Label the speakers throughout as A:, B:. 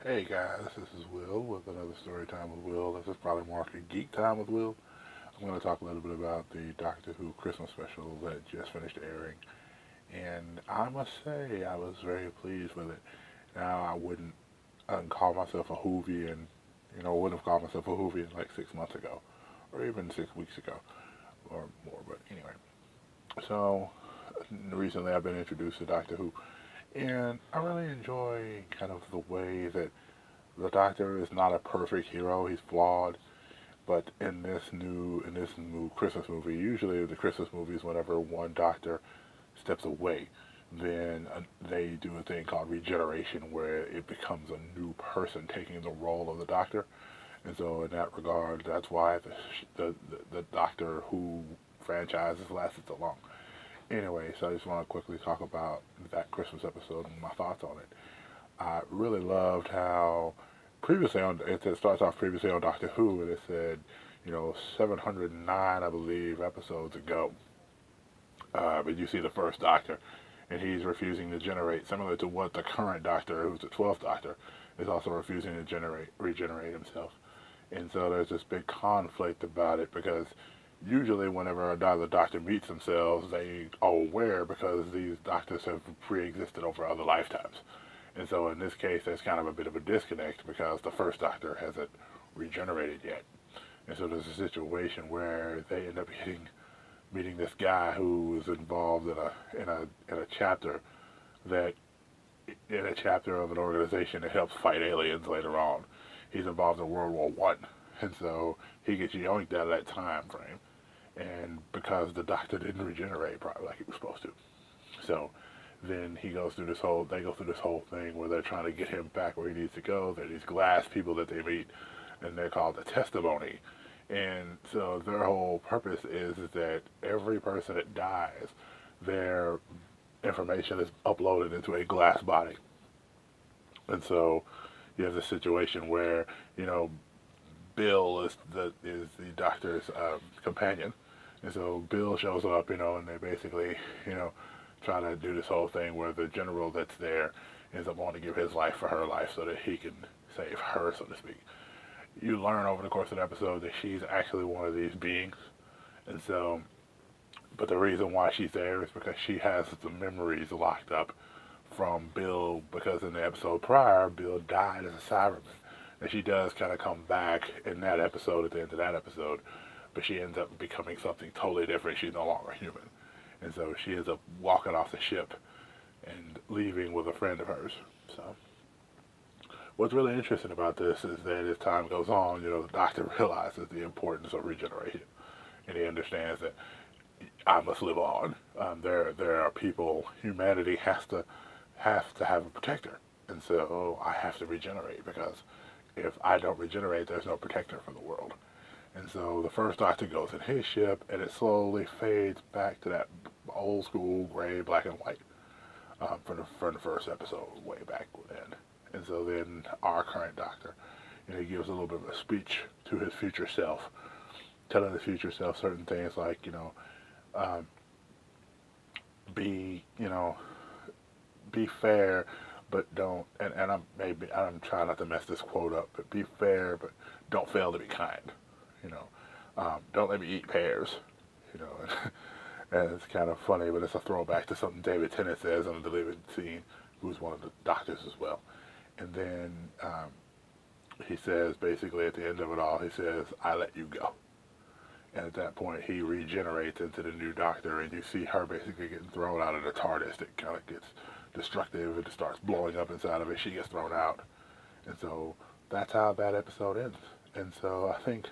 A: Hey guys, this is Will with another story time with Will. This is probably more like a geek time with Will. I'm going to talk a little bit about the Doctor Who Christmas special that just finished airing, and I must say I was very pleased with it. Now I wouldn't call myself a Whovian, wouldn't have called myself a Whovian like 6 months ago, or even 6 weeks ago, or more. But anyway, so recently I've been introduced to Doctor Who, and I really enjoy kind of the way that the Doctor is not a perfect hero. He's flawed. But in this new Christmas movie, usually the Christmas movies, whenever one Doctor steps away, then they do a thing called regeneration, where it becomes a new person taking the role of the Doctor. And so, in that regard, that's why the Doctor Who franchise has lasted so long. Anyway, so I just want to quickly talk about that Christmas episode and my thoughts on it. I really loved how it starts off previously on Doctor Who, and it said, 709, I believe, episodes ago. But you see the first Doctor, and he's refusing to generate, similar to what the current Doctor, who's the 12th Doctor, is also refusing to regenerate himself. And so there's this big conflict about it, because usually whenever the Doctor meets themselves, they are aware, because these Doctors have pre-existed over other lifetimes. And so in this case, there's kind of a bit of a disconnect, because the first Doctor hasn't regenerated yet. And so there's a situation where they end up meeting this guy who is involved in a chapter that in a chapter of an organization that helps fight aliens later on. He's involved in World War I, and so he gets yoinked out of that time frame, and because the Doctor didn't regenerate probably like he was supposed to. So then they go through this whole thing where they're trying to get him back where he needs to go. There are these glass people that they meet, and they're called the testimony. And so their whole purpose is that every person that dies, their information is uploaded into a glass body. And so you have this situation where, you know, Bill is the Doctor's companion. And so Bill shows up, and they basically, you know, try to do this whole thing where the general that's there ends up wanting to give his life for her life so that he can save her, so to speak. You learn over the course of the episode that she's actually one of these beings. And so, but the reason why she's there is because she has the memories locked up from Bill, because in the episode prior, Bill died as a Cyberman. And she does kind of come back in that episode, at the end of that episode, but she ends up becoming something totally different. She's no longer human. And so she ends up walking off the ship and leaving with a friend of hers. So what's really interesting about this is that as time goes on, the Doctor realizes the importance of regeneration, and he understands that I must live on. There are people. Humanity has to have a protector, and so I have to regenerate, because if I don't regenerate, there's no protector for the world. And so the first Doctor goes in his ship, and it slowly fades back to that old school gray, black and white from the first episode, way back then. And so then our current Doctor, he gives a little bit of a speech to his future self, telling his future self certain things like, um, be, be fair, but don't. And I'm trying not to mess this quote up, but be fair, but don't fail to be kind. You know, don't let me eat pears. You know, and it's kind of funny, but it's a throwback to something David Tennant says on the deleted scene, who's one of the doctors as well. And then he says, basically at the end of it all, he says, "I let you go." And at that point, he regenerates into the new Doctor, and you see her basically getting thrown out of the TARDIS. It kind of gets destructive, and it starts blowing up inside of it. She gets thrown out. And so that's how that episode ends. And so I think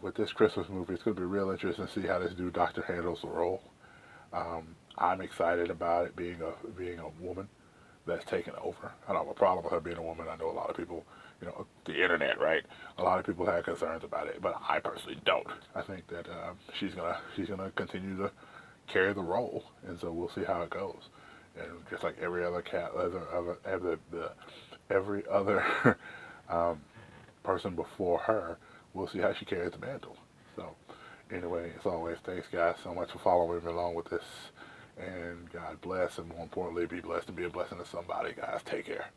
A: with this Christmas movie, it's going to be real interesting to see how this new Doctor handles the role. I'm excited about it being a woman that's taken over. I don't have a problem with her being a woman. I know a lot of people, the internet, right? A lot of people have concerns about it, but I personally don't. I think that she's gonna continue to carry the role, and so we'll see how it goes. And just like every other every other um, person before her, we'll see how she carries the mantle. So anyway, as always, thanks guys so much for following me along with this. And God bless, and more importantly, be blessed and be a blessing to somebody, guys. Take care.